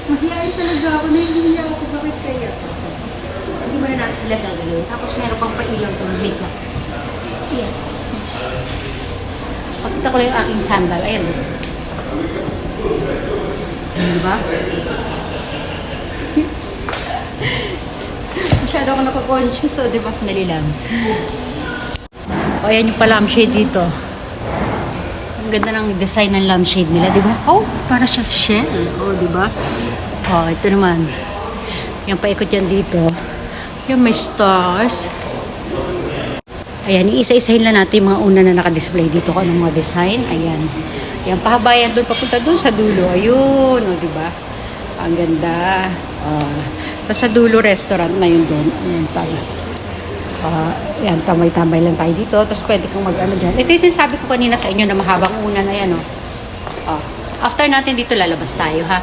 Mahihain talaga ako. Nahihiya ako. Bakit kaya? Hindi mo na natin sila gagawin. Tapos meron pang pailang to makeup. Ayan. Pakita ko lang yung aking sandal. Ayan. Diba? Masyado ako nakakonscious. So, diba? Nalilang. O, ayan yung pa-lampshade dito. Ang ganda ng design ng lampshade nila, di ba? Oh, para siya shell. Oh, di ba? Oh, ito naman. Yung paikot yan dito. Yung may stars. Ayan, iisa-isahin lang natin yung mga una na nakadisplay dito kung anong mga design. Ayan. Ayan, pahabayan doon, papunta doon sa dulo. Ayun, oh, di ba? Ang ganda. Tapos sa dulo restaurant na yun doon. Ayan, tama. Yan, tambay-tambay lang tayo dito. Tapos pwede kang mag-ano dyan. Ito yung sinasabi ko kanina sa inyo na mahabang una na yan, oh. After natin dito lalabas tayo, ha.